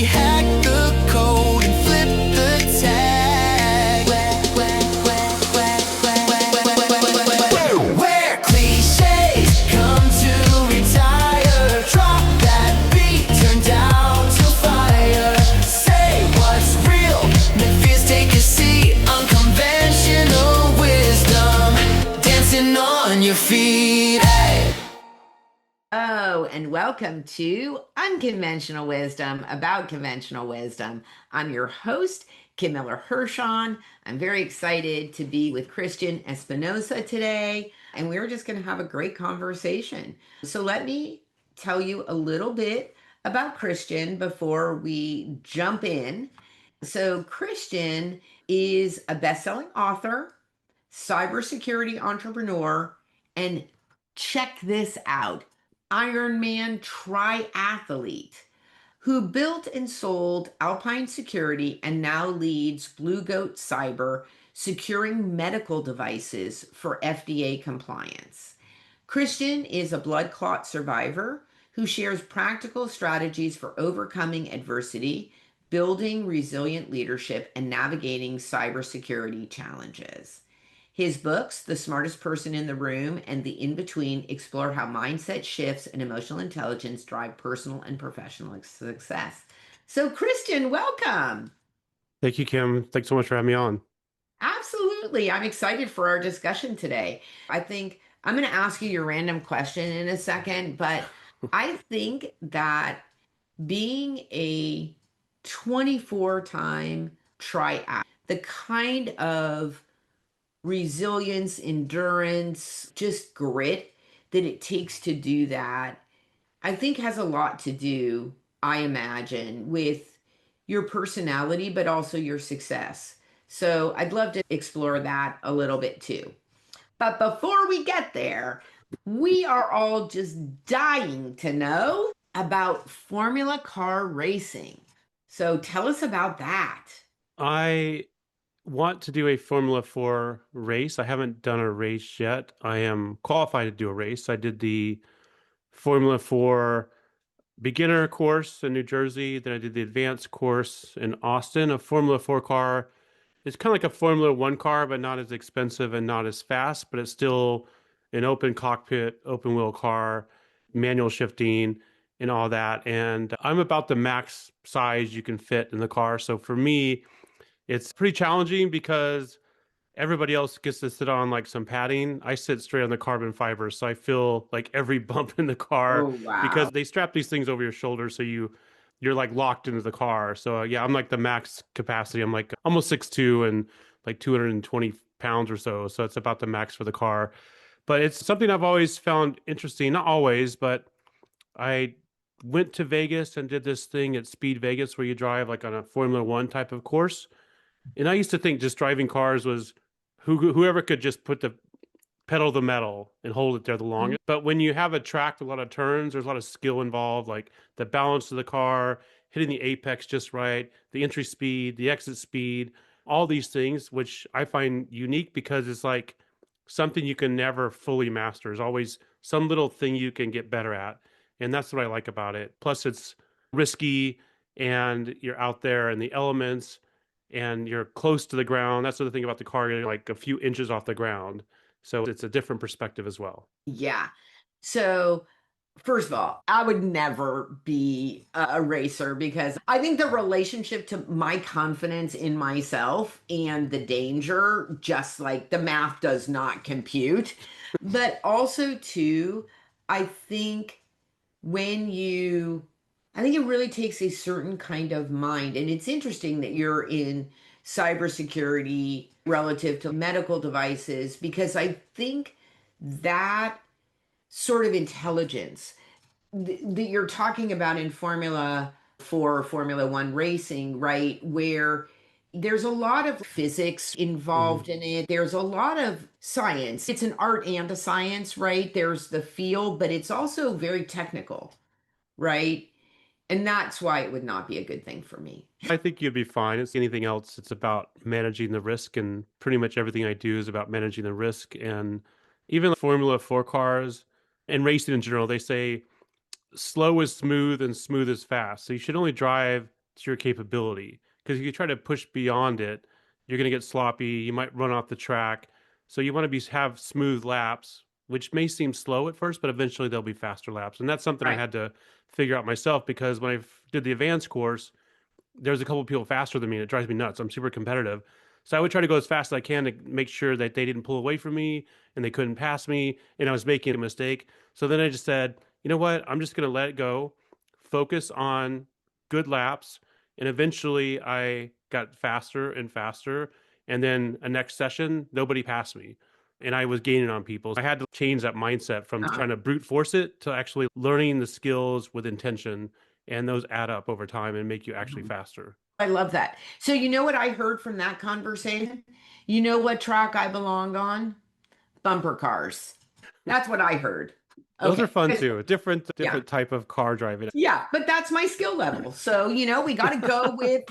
we hack the code and flip the tag. Where cliches come to retire. Drop that beat, turn down to fire. Say what's real, make fears take a seat. Unconventional wisdom, dancing on your feet. Hey. Oh, and welcome to Unconventional Wisdom about conventional wisdom. I'm your host, Kim Miller-Hershon. I'm very excited to be with Christian Espinosa today, and we're just going to have a great conversation. So let me tell you a little bit about Christian before we jump in. So Christian is a best-selling author, cybersecurity entrepreneur, and check this out, Ironman triathlete who built and sold Alpine Security and now leads Blue Goat Cyber, securing medical devices for FDA compliance. Christian is a blood clot survivor who shares practical strategies for overcoming adversity, building resilient leadership, and navigating cybersecurity challenges. His books, The Smartest Person in the Room and The In-Between, explore how mindset shifts and emotional intelligence drive personal and professional success. So, Christian, welcome. Thank you, Kim. Thanks so much for having me on. Absolutely. I'm excited for our discussion today. I think I'm going to ask you your random question in a second, but I think that being a 24-time triathlete, the kind of resilience, endurance, just grit that it takes to do that, I think has a lot to do, I imagine, with your personality, but also your success. So I'd love to explore that a little bit too. But before we get there, we are all just dying to know about Formula Car racing. So tell us about that. I want to do a Formula 4 race. I haven't done a race yet. I am qualified to do a race. I did the Formula 4 beginner course in New Jersey. Then I did the advanced course in Austin. A Formula 4 car is kind of like a Formula 1 car, but not as expensive and not as fast, but it's still an open cockpit, open wheel car, manual shifting and all that. And I'm about the max size you can fit in the car. So for me, it's pretty challenging because everybody else gets to sit on like some padding. I sit straight on the carbon fiber. So I feel like every bump in the car Oh, wow. because they strap these things over your shoulder. So you're like locked into the car. So yeah, I'm like the max capacity. I'm like almost 6'2" and like 220 pounds or so. So it's about the max for the car. But it's something I've always found interesting. Not always, but I went to Vegas and did this thing at Speed Vegas where you drive like on a Formula 1 type of course. And I used to think just driving cars was whoever could just put the pedal to the metal and hold it there the longest. But when you have a track with a lot of turns, there's a lot of skill involved, like the balance of the car, hitting the apex just right, the entry speed, the exit speed, all these things, which I find unique because it's like something you can never fully master. There's always some little thing you can get better at. And that's what I like about it. Plus, it's risky and you're out there in the elements and you're close to the ground. That's the other thing about the car, you're like a few inches off the ground. So it's a different perspective as well. Yeah. So, first of all, I would never be a racer because I think the relationship to my confidence in myself and the danger, just like the math does not compute. But also, too, I think I think it really takes a certain kind of mind. And it's interesting that you're in cybersecurity relative to medical devices, because I think that sort of intelligence that you're talking about in Formula 1 racing, right? Where there's a lot of physics involved in it. There's a lot of science. It's an art and a science, right? There's the feel, but it's also very technical, right? And that's why it would not be a good thing for me. I think you'd be fine. It's anything else. It's about managing the risk, and pretty much everything I do is about managing the risk. And even Formula 4 cars and racing in general, they say slow is smooth and smooth is fast. So you should only drive to your capability. Because if you try to push beyond it, you're going to get sloppy. You might run off the track. So you want to have smooth laps, which may seem slow at first, but eventually they'll be faster laps. And that's something I Right. had to figure out myself, because when I did the advanced course, there's a couple of people faster than me, and it drives me nuts. I'm super competitive. So I would try to go as fast as I can to make sure that they didn't pull away from me and they couldn't pass me and I was making a mistake. So then I just said, you know what? I'm just going to let it go, focus on good laps. And eventually I got faster and faster. And then a next session, nobody passed me. And I was gaining on people. I had to change that mindset from Uh-huh. trying to brute force it to actually learning the skills with intention, and those add up over time and make you actually faster. I love that. So you know what I heard from that conversation? You know what track I belonged on? Bumper cars. That's what I heard. Those are Okay. fun too. Different Yeah. different type of car driving. Yeah, but that's my skill level. So, we got to go with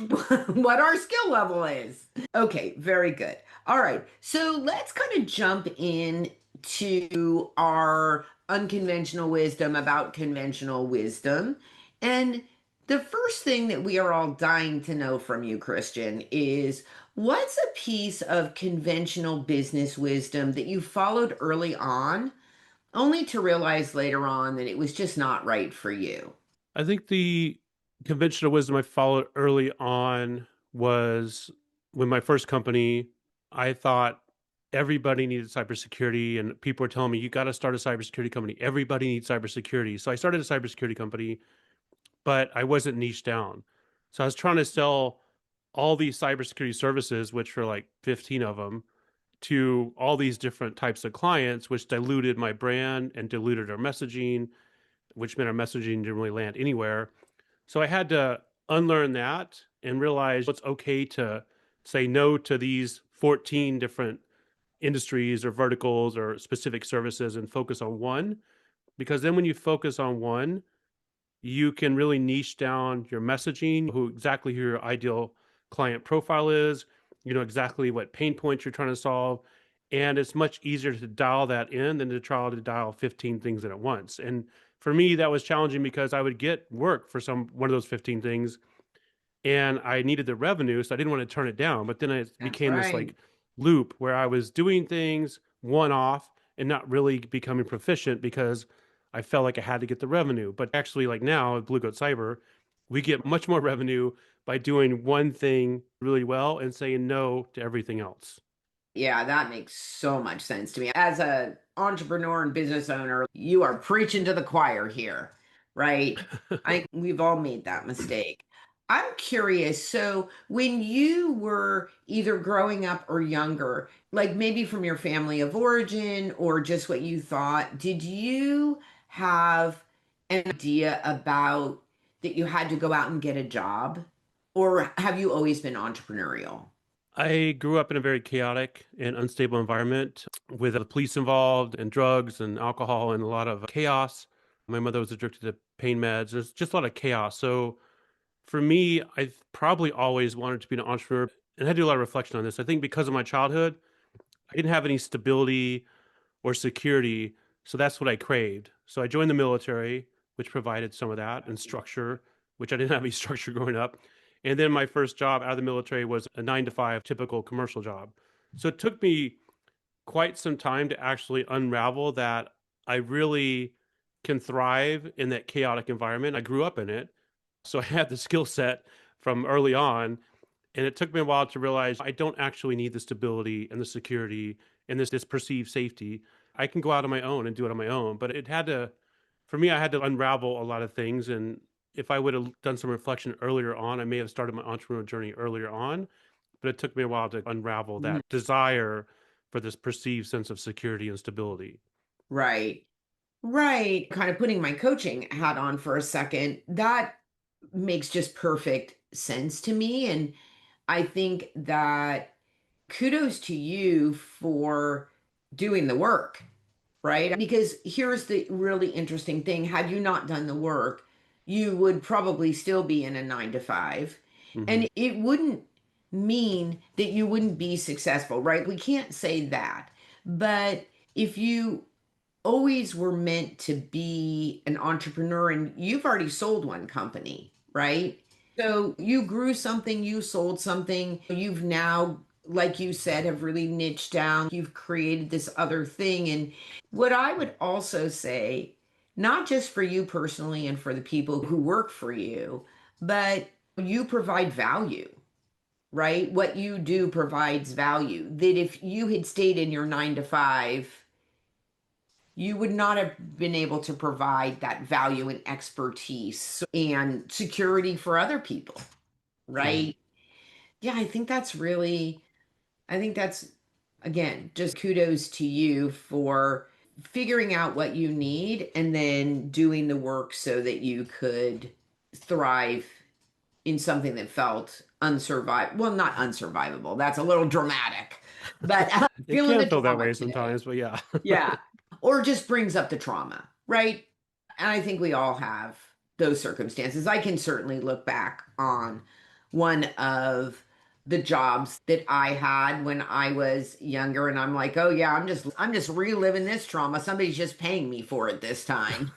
what our skill level is. Okay, very good. All right. So let's kind of jump in to our unconventional wisdom about conventional wisdom. And the first thing that we are all dying to know from you, Christian, is what's a piece of conventional business wisdom that you followed early on, only to realize later on that it was just not right for you? I think the conventional wisdom I followed early on was when my first company, I thought everybody needed cybersecurity, and people were telling me, you got to start a cybersecurity company. Everybody needs cybersecurity. So I started a cybersecurity company, but I wasn't niched down. So I was trying to sell all these cybersecurity services, which were like 15 of them, to all these different types of clients, which diluted my brand and diluted our messaging, which meant our messaging didn't really land anywhere. So I had to unlearn that and realize it's okay to say no to these 14 different industries or verticals or specific services and focus on one. Because then when you focus on one, you can really niche down your messaging, who your ideal client profile is, you know exactly what pain points you're trying to solve, and it's much easier to dial that in than to try to dial 15 things in at once. And for me, that was challenging because I would get work for some one of those 15 things, and I needed the revenue, so I didn't want to turn it down. But then it That's became this right. like loop where I was doing things one off and not really becoming proficient because I felt like I had to get the revenue. But actually, like now at Blue Goat Cyber, we get much more revenue by doing one thing really well and saying no to everything else. Yeah, that makes so much sense to me. As a entrepreneur and business owner, you are preaching to the choir here, right? I think we've all made that mistake. I'm curious. So, when you were either growing up or younger, like maybe from your family of origin or just what you thought, did you have an idea about that you had to go out and get a job? Or have you always been entrepreneurial? I grew up in a very chaotic and unstable environment with the police involved and drugs and alcohol and a lot of chaos. My mother was addicted to pain meds. There's just a lot of chaos. So for me, I've probably always wanted to be an entrepreneur, and I had to do a lot of reflection on this. I think because of my childhood, I didn't have any stability or security. So that's what I craved. So I joined the military, which provided some of that and structure, which I didn't have any structure growing up. And then my first job out of the military was a 9 to 5 typical commercial job. So it took me quite some time to actually unravel that I really can thrive in that chaotic environment. I grew up in it. So I had the skill set from early on. And it took me a while to realize I don't actually need the stability and the security and this perceived safety. I can go out on my own and do it on my own. But it had to, for me, I had to unravel a lot of things. And if I would have done some reflection earlier on, I may have started my entrepreneurial journey earlier on. But it took me a while to unravel Mhm. that desire for this perceived sense of security and stability. Right. Right. Kind of putting my coaching hat on for a second. That makes just perfect sense to me. And I think that kudos to you for doing the work, right? Because here's the really interesting thing. Had you not done the work, you would probably still be in a 9 to 5. Hmm. And it wouldn't mean that you wouldn't be successful, right? We can't say that. But if you always were meant to be an entrepreneur and you've already sold one company, right? So you grew something, you sold something, you've now, like you said, have really niched down. You've created this other thing. And what I would also say, not just for you personally and for the people who work for you, but you provide value, right? What you do provides value. That if you had stayed in your 9 to 5, you would not have been able to provide that value and expertise and security for other people, Mhm. right? Yeah, I think that's, again, just kudos to you for figuring out what you need and then doing the work so that you could thrive in something that felt unsurvivable. Well, not unsurvivable. That's a little dramatic, but It feeling can the feel that trauma way today. sometimes, but yeah. Yeah. Or just brings up the trauma, right? And I think we all have those circumstances. I can certainly look back on one of the jobs that I had when I was younger and I'm like, "Oh yeah, I'm just reliving this trauma. Somebody's just paying me for it this time."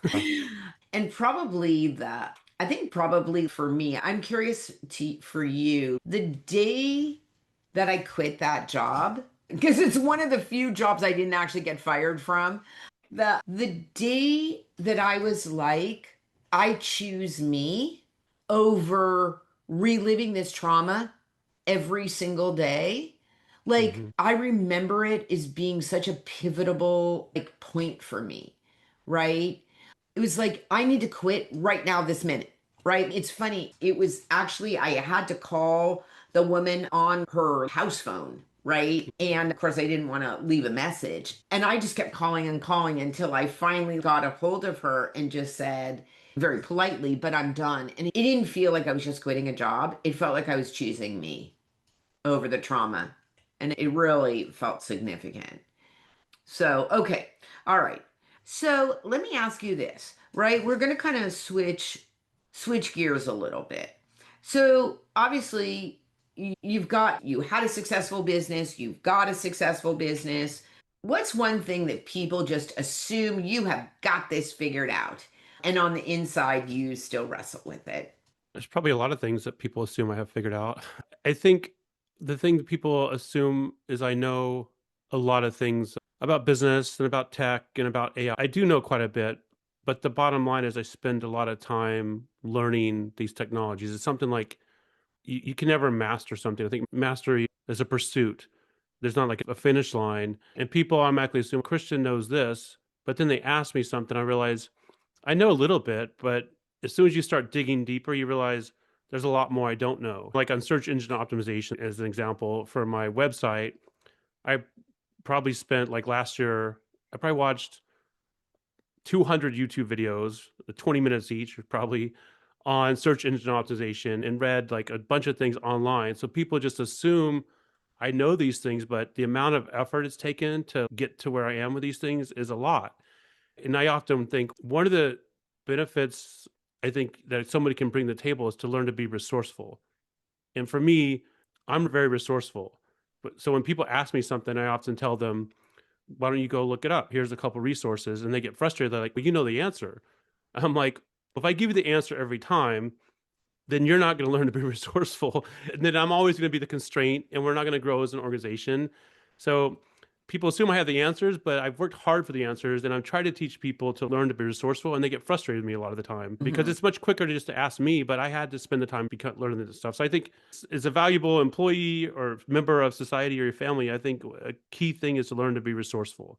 And probably I think probably for me, I'm curious for you, the day that I quit that job, because it's one of the few jobs I didn't actually get fired from. The day that I was like, I choose me over reliving this trauma every single day. Like Mhm. I remember it as being such a pivotal like point for me, right? It was like I need to quit right now this minute, right? It's funny. It was actually I had to call the woman on her house phone, right? And of course I didn't want to leave a message. And I just kept calling and calling until I finally got a hold of her and just said very politely, "But I'm done." And it didn't feel like I was just quitting a job. It felt like I was choosing me over the trauma. And it really felt significant. So, okay. All right. So, let me ask you this, right? We're going to kind of switch gears a little bit. So, obviously, you had a successful business, you've got a successful business. What's one thing that people just assume you have got this figured out and on the inside you still wrestle with it? There's probably a lot of things that people assume I have figured out. I think the thing that people assume is I know a lot of things about business and about tech and about AI. I do know quite a bit, but the bottom line is I spend a lot of time learning these technologies. It's something like you can never master something. I think mastery is a pursuit. There's not like a finish line. And people automatically assume Christian knows this, but then they ask me something. I realize I know a little bit, but as soon as you start digging deeper, you realize there's a lot more I don't know. Like on search engine optimization, as an example, for my website, I probably spent like last year, I probably watched 200 YouTube videos, 20 minutes each, probably on search engine optimization and read like a bunch of things online. So people just assume I know these things, but the amount of effort it's taken to get to where I am with these things is a lot. And I often think one of the benefits I think that somebody can bring to the table is to learn to be resourceful. And for me, I'm very resourceful. But so when people ask me something, I often tell them, why don't you go look it up? Here's a couple resources. And they get frustrated. They're like, well, you know the answer. I'm like, if I give you the answer every time, then you're not going to learn to be resourceful. And then I'm always going to be the constraint and we're not going to grow as an organization. So people assume I have the answers, but I've worked hard for the answers and I'm trying to teach people to learn to be resourceful and they get frustrated with me a lot of the time because Mhm. it's much quicker to just to ask me, but I had to spend the time learning this stuff. So I think as a valuable employee or member of society or your family, I think a key thing is to learn to be resourceful.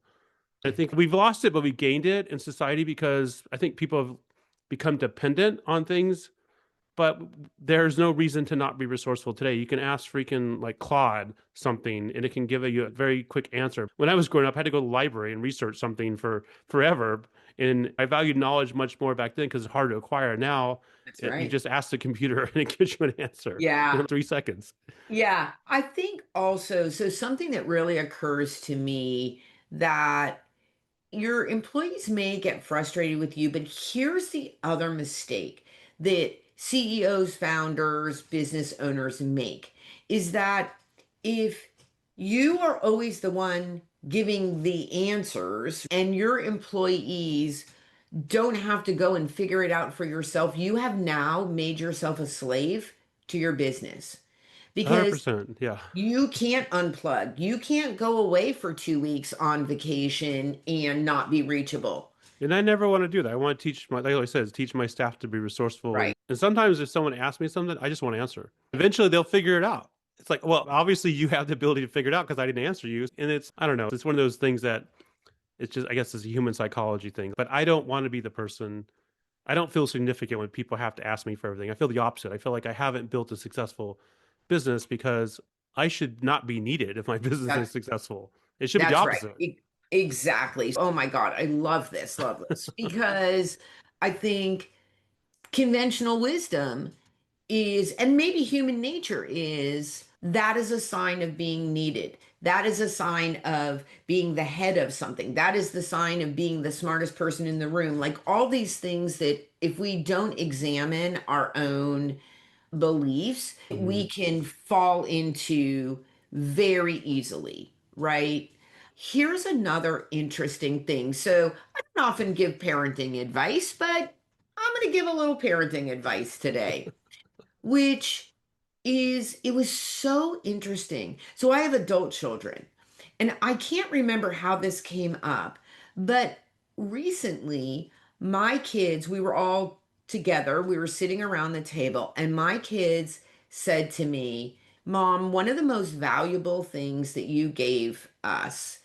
I think we've lost it, but we gained it in society because I think people have become dependent on things, but there's no reason to not be resourceful today. You can ask freaking like Claude something and it can give you a very quick answer. When I was growing up, I had to go to the library and research something for forever. And I valued knowledge much more back then because it's hard to acquire. Now That's you right. just ask the computer and it gives you an answer Yeah. in 3 seconds. Yeah, I think also, so something that really occurs to me that your employees may get frustrated with you, but here's the other mistake that CEOs, founders, business owners make is that if you are always the one giving the answers and your employees don't have to go and figure it out for yourself. You have now made yourself a slave to your business because 100%. Yeah. you can't unplug. You can't go away for 2 weeks on vacation and not be reachable. And I never want to do that. I want to teach my, like I said, teach my staff to be resourceful. Right. And sometimes if someone asks me something, I just want to answer. Eventually they'll figure it out. It's like, well, obviously you have the ability to figure it out because I didn't answer you. And it's, I don't know, it's one of those things that it's just, I guess it's a human psychology thing. But I don't want to be the person, I don't feel significant when people have to ask me for everything. I feel the opposite. I feel like I haven't built a successful business because I should not be needed if my business is That, successful. It should be the that's right. opposite. Exactly. Oh my God. I love this because I think conventional wisdom is, and maybe human nature is, that is a sign of being needed. That is a sign of being the head of something. That is the sign of being the smartest person in the room. Like all these things that if we don't examine our own beliefs, Mm-hmm. we can fall into very easily, right? Here's another interesting thing. So I don't often give parenting advice, but I'm going to give a little parenting advice today, which is it was so interesting. So I have adult children, and I can't remember how this came up, but recently my kids, we were all together, we were sitting around the table, and my kids said to me, Mom, one of the most valuable things that you gave us,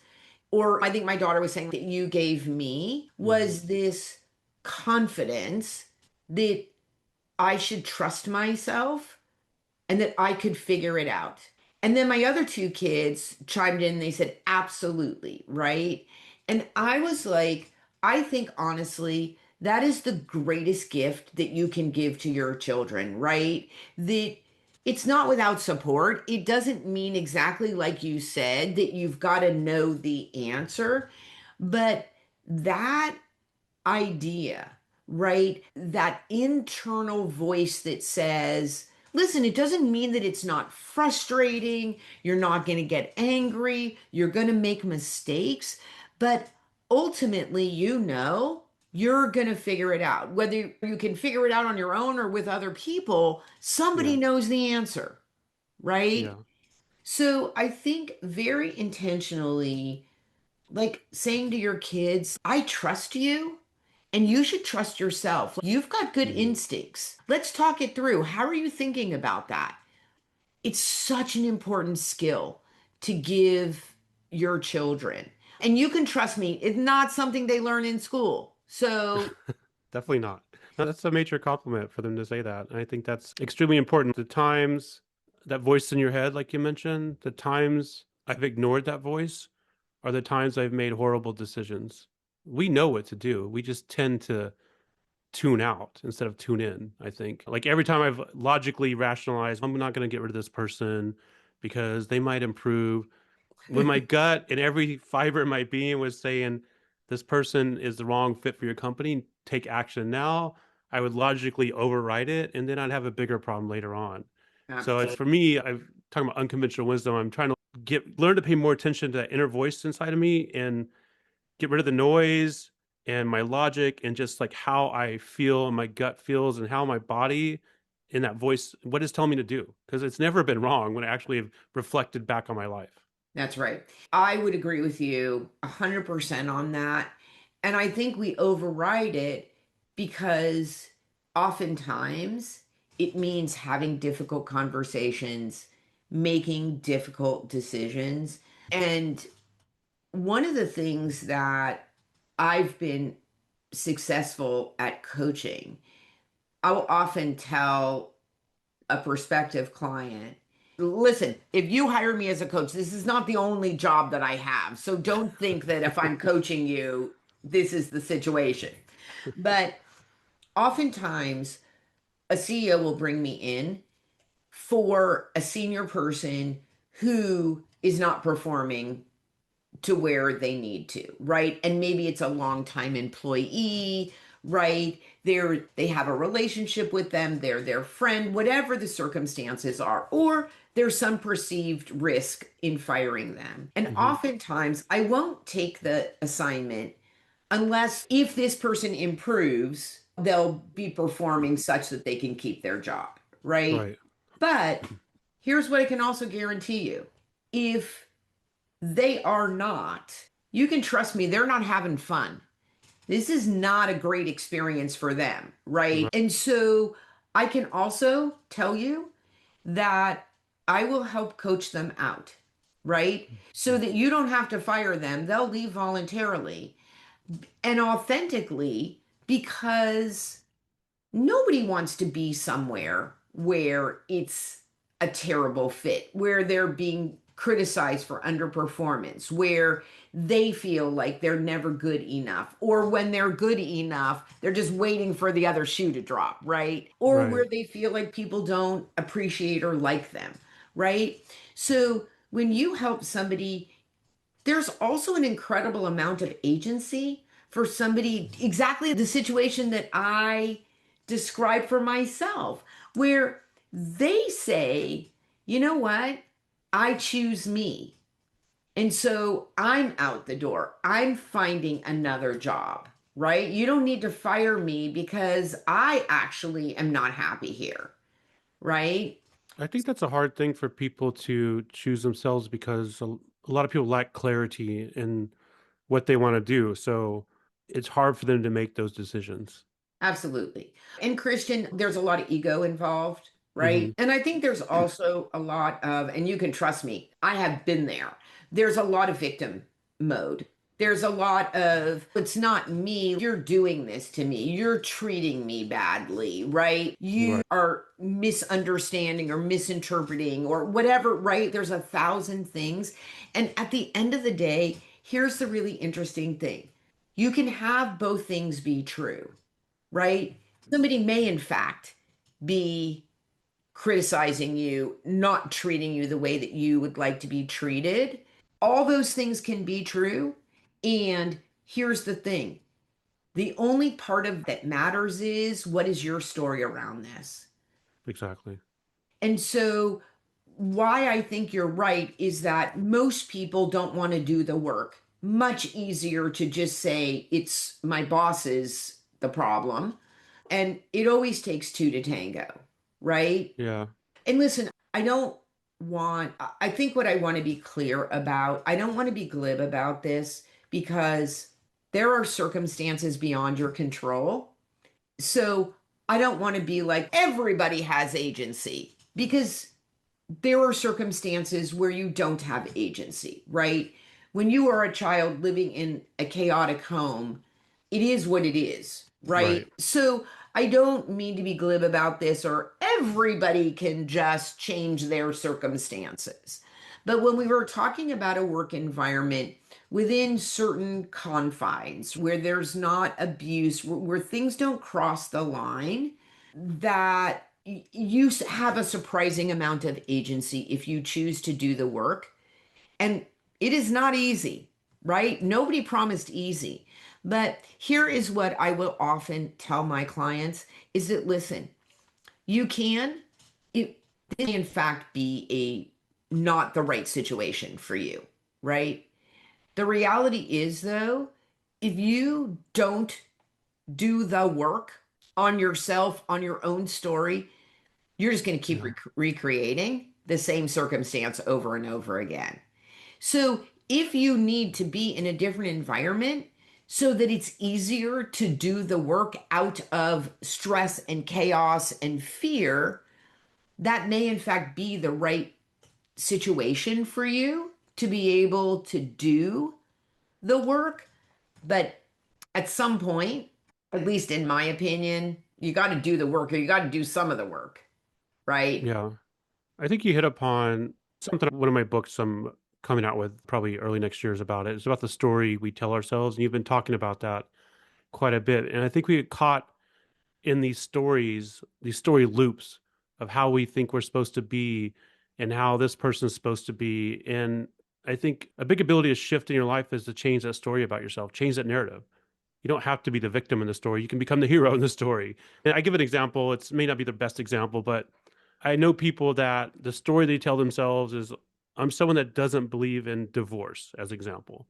or I think my daughter was saying that you gave me, Mm-hmm. was this confidence that I should trust myself and that I could figure it out. And then my other two kids chimed in and they said, absolutely, right? And I was like, I think honestly, that is the greatest gift that you can give to your children, right? That it's not without support. It doesn't mean exactly like you said that you've got to know the answer, but that idea, right? That internal voice that says, listen, it doesn't mean that it's not frustrating. You're not going to get angry. You're going to make mistakes. But ultimately, you're going to figure it out. Whether you can figure it out on your own or with other people, somebody Yeah. knows the answer, right? Yeah. So I think very intentionally, like saying to your kids, I trust you and you should trust yourself. You've got good Mm-hmm. instincts. Let's talk it through. How are you thinking about that? It's such an important skill to give your children. And you can trust me, it's not something they learn in school. So, Definitely not. No, that's a major compliment for them to say that. And I think that's extremely important. The times that voice in your head, like you mentioned, the times I've ignored that voice are the times I've made horrible decisions. We know what to do. We just tend to tune out instead of tune in, I think. Like every time I've logically rationalized, I'm not going to get rid of this person because they might improve, when my gut and every fiber in my being was saying this person is the wrong fit for your company, take action now, I would logically override it and then I'd have a bigger problem later on. So it's, absolutely. for me, I'm talking about unconventional wisdom. I'm trying to learn to pay more attention to that inner voice inside of me and get rid of the noise and my logic and just like how I feel and my gut feels and how my body in that voice, what it's telling me to do. Because it's never been wrong when I actually have reflected back on my life. That's right. I would agree with you 100% on that. And I think we override it because oftentimes it means having difficult conversations, making difficult decisions. And one of the things that I've been successful at coaching, I will often tell a prospective client, listen, if you hire me as a coach, this is not the only job that I have. So don't think that if I'm coaching you, this is the situation. But oftentimes, a CEO will bring me in for a senior person who is not performing to where they need to, right? And maybe it's a longtime employee, right? They have a relationship with them, they're their friend, whatever the circumstances are, or there's some perceived risk in firing them. And Mm-hmm. oftentimes I won't take the assignment unless if this person improves, they'll be performing such that they can keep their job, right? Right. But here's what I can also guarantee you. If they are not, you can trust me, they're not having fun. This is not a great experience for them, right? Right. And so I can also tell you that I will help coach them out, right? So that you don't have to fire them. They'll leave voluntarily and authentically because nobody wants to be somewhere where it's a terrible fit, where they're being criticized for underperformance, where they feel like they're never good enough, or when they're good enough, they're just waiting for the other shoe to drop, right? Or Right. where they feel like people don't appreciate or like them, right? So when you help somebody, there's also an incredible amount of agency for somebody, exactly the situation that I described for myself, where they say, you know what? I choose me. And so I'm out the door. I'm finding another job, right? You don't need to fire me because I actually am not happy here, right? I think that's a hard thing for people to choose themselves because a lot of people lack clarity in what they want to do. So it's hard for them to make those decisions. Absolutely. And Christian, there's a lot of ego involved, Hmm. right? And I think there's also a lot of, and you can trust me, I have been there. There's a lot of victim mode. There's a lot of, it's not me, you're doing this to me, you're treating me badly, right? You Right. are misunderstanding or misinterpreting or whatever, right? There's a thousand things. And at the end of the day, here's the really interesting thing, you can have both things be true, right? Somebody may, in fact, be criticizing you, not treating you the way that you would like to be treated. All those things can be true. And here's the thing, the only part of that matters is what is your story around this? Exactly. And so, why I think you're right is that most people don't want to do the work. Much easier to just say, it's my boss's the problem. And it always takes two to tango, right? Yeah. And listen, I don't I think what I want to be clear about, I don't want to be glib about this because there are circumstances beyond your control. So I don't want to be like everybody has agency because there are circumstances where you don't have agency, right? When you are a child living in a chaotic home, it is what it is, Right. right? So I don't mean to be glib about this or everybody can just change their circumstances. But when we were talking about a work environment within certain confines where there's not abuse, where things don't cross the line, that you have a surprising amount of agency if you choose to do the work. And it is not easy, right? Nobody promised easy. But here is what I will often tell my clients is that listen, you can, it may in fact be a not the right situation for you, right? The reality is though, if you don't do the work on yourself, on your own story, you're just going to keep Yeah. recreating the same circumstance over and over again. So, if you need to be in a different environment so that it's easier to do the work out of stress and chaos and fear, that may in fact be the right situation for you to be able to do the work. But at some point, at least in my opinion, you got to do the work or you got to do some of the work, right? Yeah. I think you hit upon something one of my books I'm coming out with probably early next year is about it. It's about the story we tell ourselves. And you've been talking about that quite a bit. And I think we get caught in these stories, these story loops of how we think we're supposed to be and how this person's supposed to be. And I think a big ability to shift in your life is to change that story about yourself, change that narrative. You don't have to be the victim in the story. You can become the hero in the story. And I give an example. It may not be the best example, but I know people that the story they tell themselves is, I'm someone that doesn't believe in divorce, as example.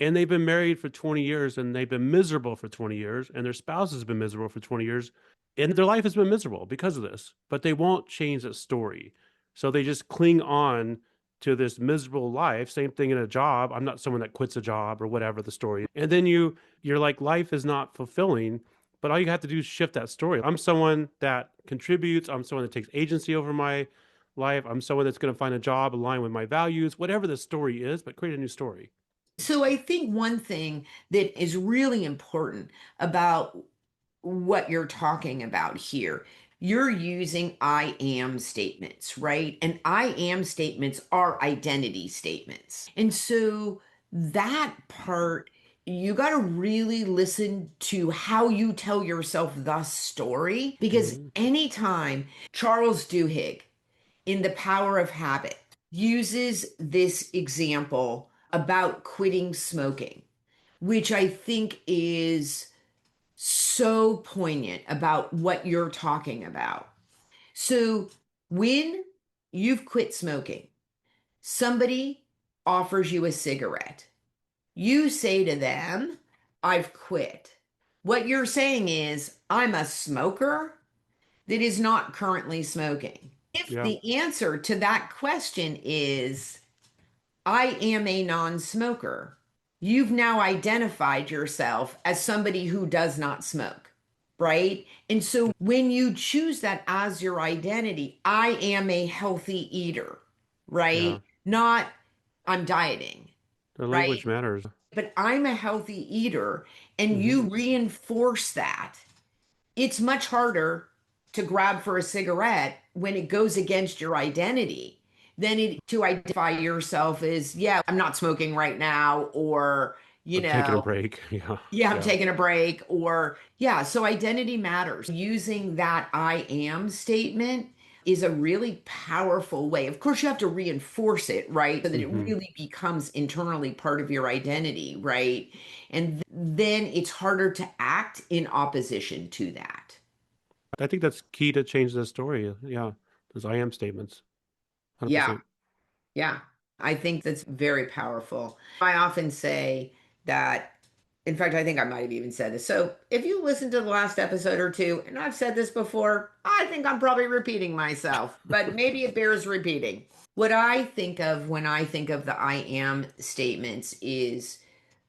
and they've been married for 20 years and they've been miserable for 20 years and their spouse has been miserable for 20 years and their life has been miserable because of this, but they won't change that story. So they just cling on to this miserable life. Same thing in a job. I'm not someone that quits a job or whatever the story. And then you're like, life is not fulfilling, but all you have to do is shift that story. I'm someone that contributes. I'm someone that takes agency over my life. I'm someone that's going to find a job aligned with my values, whatever the story is, but create a new story. So I think one thing that is really important about what you're talking about here, you're using I am statements, right? And I am statements are identity statements. And so that part, you got to really listen to how you tell yourself the story, because Mm-hmm. anytime Charles Duhigg in The Power of Habit uses this example about quitting smoking, which I think is so poignant about what you're talking about. So, when you've quit smoking, somebody offers you a cigarette. You say to them, I've quit. What you're saying is, I'm a smoker that is not currently smoking. If Yeah. the answer to that question is, I am a non smoker, you've now identified yourself as somebody who does not smoke, right? And so when you choose that as your identity, I am a healthy eater, Yeah. right? Not I'm dieting, The right? language matters. But I'm a healthy eater, and Hmm. you reinforce that, it's much harder to grab for a cigarette when it goes against your identity than it to identify yourself as, yeah, I'm not smoking right now, or, you I'm taking a know, break. Yeah. yeah, I'm Yeah. taking a break, or, yeah. So identity matters. Using that I am statement is a really powerful way. Of course, you have to reinforce it, right? So that it Hmm. really becomes internally part of your identity, right? And then it's harder to act in opposition to that. I think that's key to change the story. Yeah. Those I am statements. Yeah. 100%. Yeah, I think that's very powerful. I often say that, in fact, I think I might have even said this. So if you listen to the last episode or two, and I've said this before, I think I'm probably repeating myself, but maybe it bears repeating. What I think of when I think of the I am statements is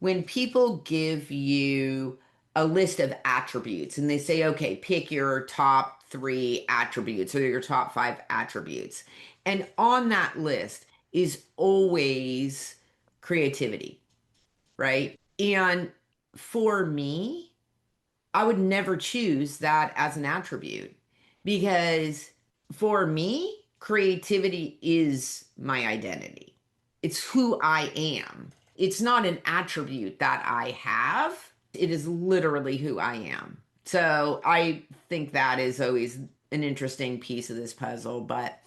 when people give you a list of attributes and they say, okay, pick your top three attributes or your top five attributes. And on that list is always creativity, right? And for me, I would never choose that as an attribute because for me, creativity is my identity. It's who I am. It's not an attribute that I have. It is literally who I am. So I think that is always an interesting piece of this puzzle. But,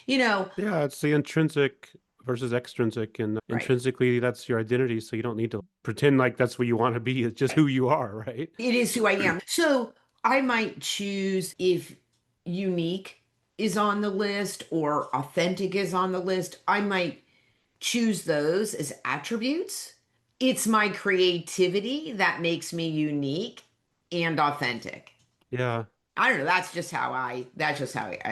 you know, Yeah. It's the intrinsic versus extrinsic. And right. intrinsically, that's your identity. So you don't need to pretend like that's what you want to be. It's just Right. who you are, right? It is who I am. So I might choose if unique is on the list or authentic is on the list. I might choose those as attributes. It's my creativity that makes me unique and authentic. Yeah. I don't know. That's just how I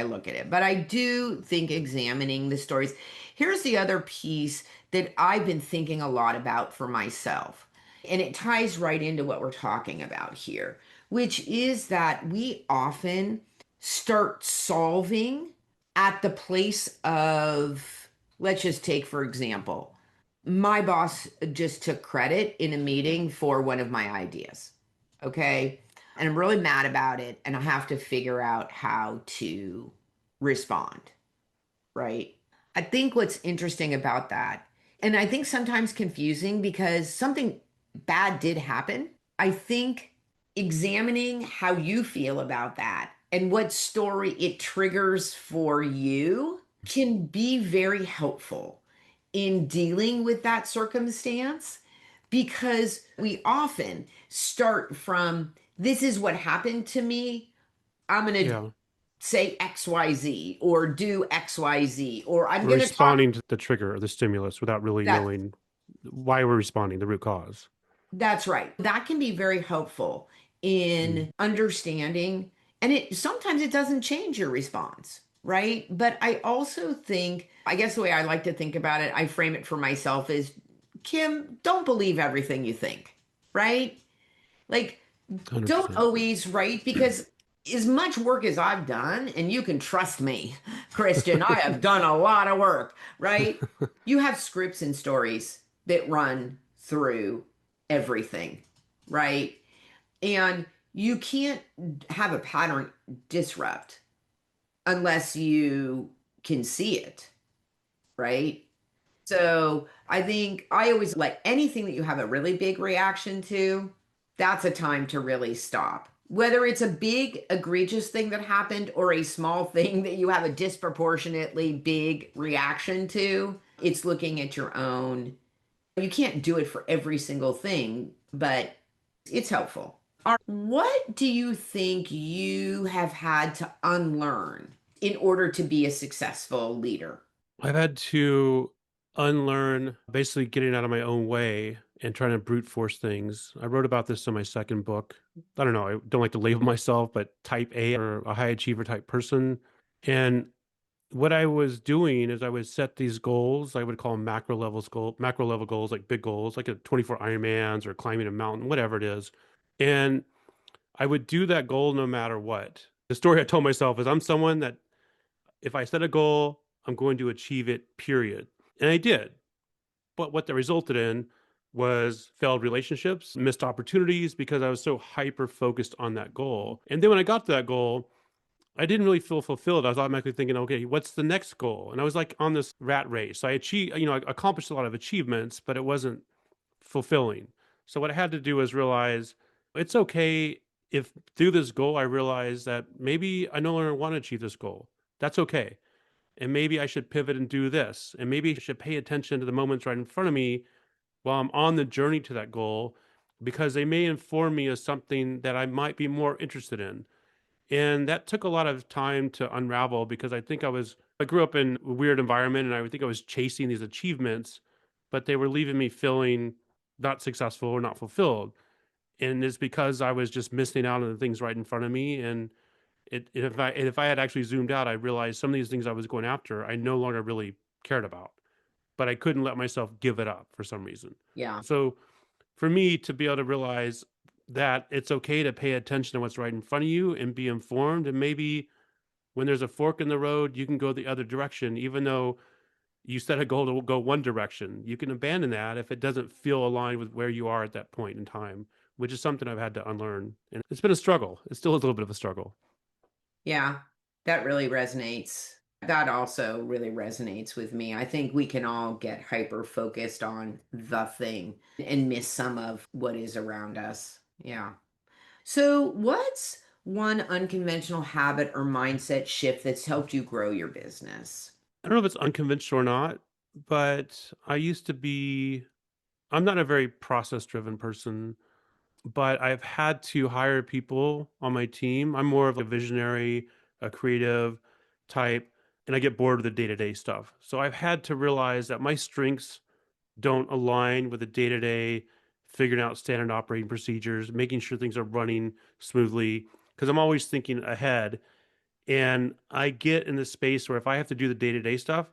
look at it. But I do think examining the stories. Here's the other piece that I've been thinking a lot about for myself. And it ties right into what we're talking about here, which is that we often start solving at the place of, let's just take, for example, my boss just took credit in a meeting for one of my ideas. Okay. And I'm really mad about it. And I have to figure out how to respond. Right. I think what's interesting about that, and I think sometimes confusing because something bad did happen. I think examining how you feel about that and what story it triggers for you can be very helpful in dealing with that circumstance, because we often start from this is what happened to me. I'm going to Yeah. say XYZ or do XYZ, or I'm We're going to talk responding to the trigger or the stimulus without really that knowing why we're responding, the root cause. That's right. That can be very helpful Mm. in understanding, and it sometimes it doesn't change your response, right? But I also think, I guess the way I like to think about it, I frame it for myself is, Kim, don't believe everything you think, right? Like, don't 100%. always, right? Because as much work as I've done, and you can trust me, Christian, I have done a lot of work, right? You have scripts and stories that run through everything, right? And you can't have a pattern disrupt unless you can see it, right? So I think I always like anything that you have a really big reaction to, that's a time to really stop. Whether it's a big, egregious thing that happened or a small thing that you have a disproportionately big reaction to, it's looking at your own. You can't do it for every single thing, but it's helpful. What do you think you have had to unlearn in order to be a successful leader? I've had to unlearn basically getting out of my own way and trying to brute force things. I wrote about this in my second book. I don't know, I don't like to label myself, but type A or a high achiever type person. And what I was doing is I would set these goals. I would call them macro level goals, like big goals, like a 24 Ironmans or climbing a mountain, whatever it is. And I would do that goal no matter what. The story I told myself is I'm someone that if I set a goal, I'm going to achieve it, period. And I did. But what that resulted in was failed relationships, missed opportunities because I was so hyper focused on that goal. And then when I got to that goal, I didn't really feel fulfilled. I was automatically thinking, okay, what's the next goal? And I was like on this rat race. I achieved, I accomplished a lot of achievements, but it wasn't fulfilling. So what I had to do was realize it's okay if through this goal I realize that maybe I no longer want to achieve this goal. That's okay. And maybe I should pivot and do this. And maybe I should pay attention to the moments right in front of me while I'm on the journey to that goal because they may inform me of something that I might be more interested in. And that took a lot of time to unravel because I grew up in a weird environment and I would think I was chasing these achievements, but they were leaving me feeling not successful or not fulfilled. And it's because I was just missing out on the things right in front of me. And if I had actually zoomed out, I realized some of these things I was going after, I no longer really cared about, but I couldn't let myself give it up for some reason. Yeah. So for me to be able to realize that it's okay to pay attention to what's right in front of you and be informed, and maybe when there's a fork in the road, you can go the other direction, even though you set a goal to go one direction. You can abandon that if it doesn't feel aligned with where you are at that point in time, which is something I've had to unlearn. And it's been a struggle. It's still a little bit of a struggle. Yeah, that really resonates. That also really resonates with me. I think we can all get hyper focused on the thing and miss some of what is around us. Yeah. So, what's one unconventional habit or mindset shift that's helped you grow your business? I don't know if it's unconventional or not, but I'm not a very process driven person, but I've had to hire people on my team. I'm more of a visionary, a creative type, and I get bored of the day to day stuff. So I've had to realize that my strengths don't align with the day to day, figuring out standard operating procedures, making sure things are running smoothly, because I'm always thinking ahead. And I get in this space where if I have to do the day to day stuff,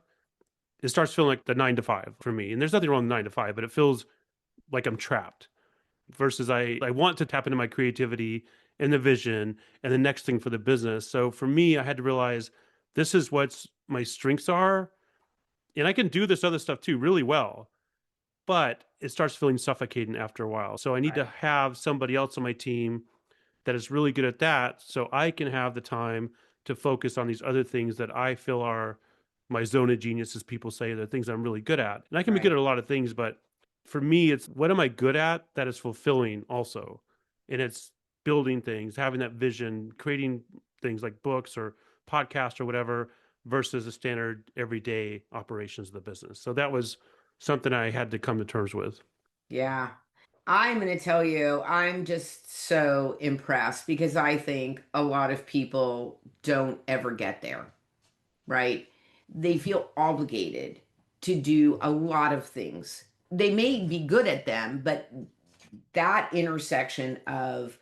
it starts feeling like the 9 to 5 for me. And there's nothing wrong with 9 to 5, but it feels like I'm trapped versus I want to tap into my creativity and the vision and the next thing for the business. So for me, I had to realize this is what my strengths are. And I can do this other stuff too really well, but it starts feeling suffocating after a while. So I need to Right. have somebody else on my team that is really good at that so I can have the time to focus on these other things that I feel are my zone of genius, as people say, the things I'm really good at. And I can be good Right. at a lot of things, but for me, it's what am I good at that is fulfilling also. And it's building things, having that vision, creating things like books or podcasts or whatever versus the standard everyday operations of the business. So that was something I had to come to terms with. Yeah. I'm going to tell you, I'm just so impressed because I think a lot of people don't ever get there, right? They feel obligated to do a lot of things they may be good at them, but that intersection of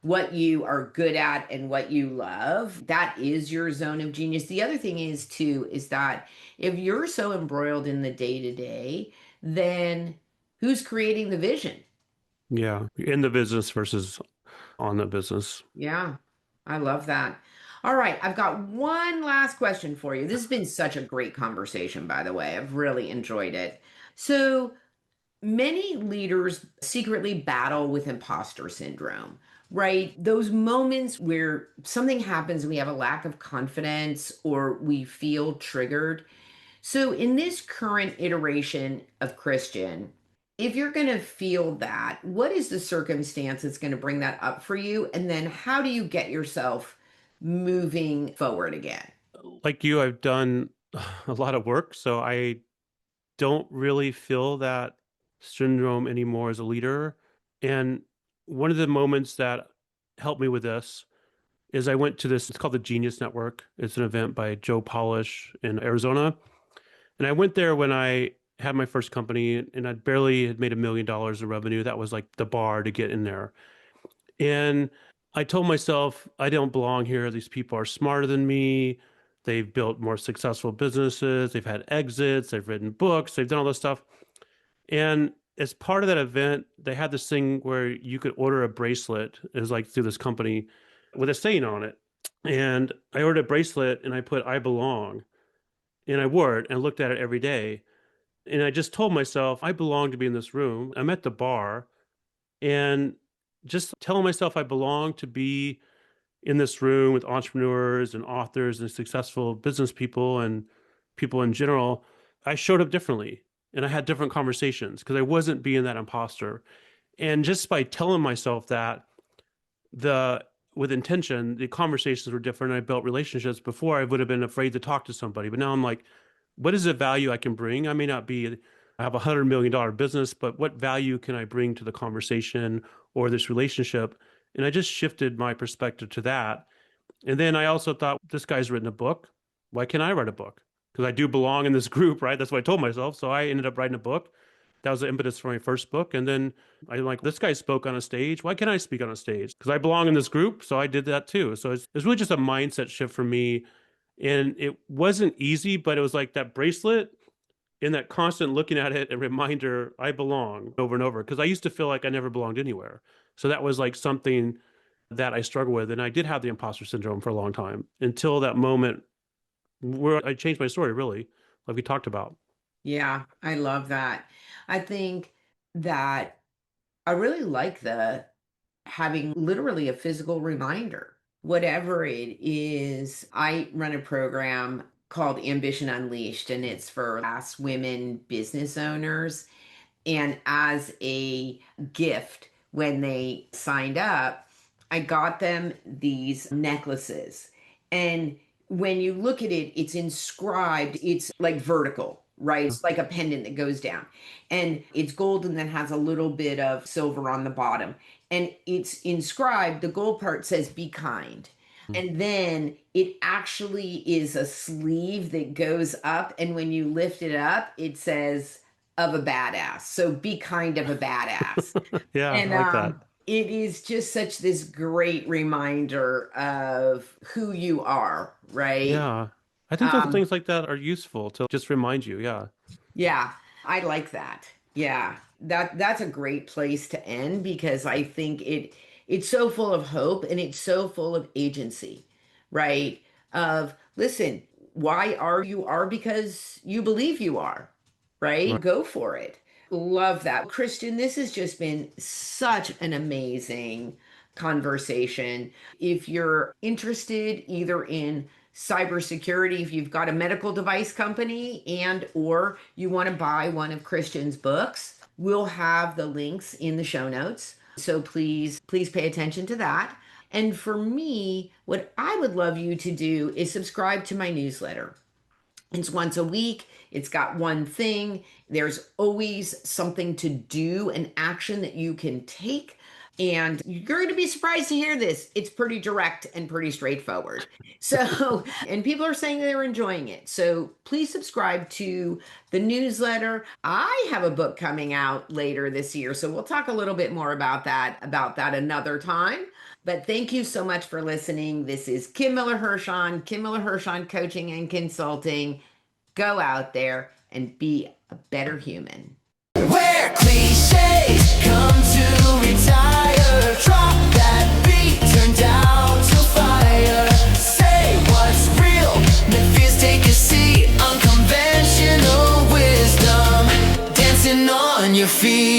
what you are good at and what you love, that is your zone of genius. The other thing is too, is that if you're so embroiled in the day to day, then who's creating the vision? Yeah. In the business versus on the business. Yeah, I love that. All right, I've got one last question for you. This has been such a great conversation, by the way. I've really enjoyed it. So, many leaders secretly battle with imposter syndrome, right? Those moments where something happens and we have a lack of confidence or we feel triggered. So, in this current iteration of Christian, if you're going to feel that, what is the circumstance that's going to bring that up for you? And then how do you get yourself moving forward again? Like you, I've done a lot of work, so I don't really feel that syndrome anymore as a leader. And one of the moments that helped me with this is I went to this, it's called the Genius Network. It's an event by Joe Polish in Arizona. And I went there when I had my first company and I barely had made $1 million in revenue. That was like the bar to get in there. And I told myself, I don't belong here. These people are smarter than me. They've built more successful businesses. They've had exits. They've written books. They've done all this stuff. And as part of that event, they had this thing where you could order a bracelet. It was like through this company with a saying on it. And I ordered a bracelet and I put, I belong. And I wore it and looked at it every day. And I just told myself, I belong to be in this room. I'm at the bar and just telling myself I belong to be in this room with entrepreneurs and authors and successful business people and people in general, I showed up differently and I had different conversations because I wasn't being that imposter. And just by telling myself that, the with intention, the conversations were different. I built relationships before I would have been afraid to talk to somebody. But now I'm like, what is the value I can bring? I may not be, I have $100 million business, but what value can I bring to the conversation or this relationship? And I just shifted my perspective to that. And then I also thought, this guy's written a book. Why can't I write a book? Because I do belong in this group, right? That's what I told myself. So I ended up writing a book. That was the impetus for my first book. And then I'm like, this guy spoke on a stage. Why can't I speak on a stage? Because I belong in this group. So I did that too. So it's really just a mindset shift for me. And it wasn't easy, but it was like that bracelet and that constant looking at it and reminder, I belong over and over. Because I used to feel like I never belonged anywhere. So that was like something that I struggle with. And I did have the imposter syndrome for a long time until that moment where I changed my story, really, like we talked about. Yeah, I love that. I think that I really like the having literally a physical reminder, whatever it is. I run a program called Ambition Unleashed, and it's for last women business owners. And as a gift, when they signed up, I got them these necklaces. And when you look at it, it's inscribed, it's like vertical, right? It's like a pendant that goes down. And it's gold and then has a little bit of silver on the bottom. And it's inscribed, the gold part says, be kind. And then it actually is a sleeve that goes up. And when you lift it up, it says, of a badass. So be kind of a badass. Yeah, And I like that. it is just such this great reminder of who you are, right? Yeah. I think those Um, things like that are useful to just remind you. Yeah. yeah, I like that. Yeah. That's a great place to end because I think it's so full of hope and it's so full of agency, right? Of listen, why are you are because you believe you are, right? Right. Go for it. Love that. Christian, this has just been such an amazing conversation. If you're interested either in cybersecurity, if you've got a medical device company and or you want to buy one of Christian's books, we'll have the links in the show notes. So please pay attention to that. And for me, what I would love you to do is subscribe to my newsletter. It's once a week. It's got one thing. There's always something to do, an action that you can take. And you're going to be surprised to hear this. It's pretty direct and pretty straightforward. So, and people are saying they're enjoying it. So please subscribe to the newsletter. I have a book coming out later this year. So we'll talk a little bit more about that another time. But thank you so much for listening. This is Kim Miller-Hershon, Kim Miller-Hershon Coaching and Consulting. Go out there and be a better human. Where cliches come to retire. Drop that beat, turn down to fire. Say what's real, make fears take a seat. Unconventional wisdom, dancing on your feet.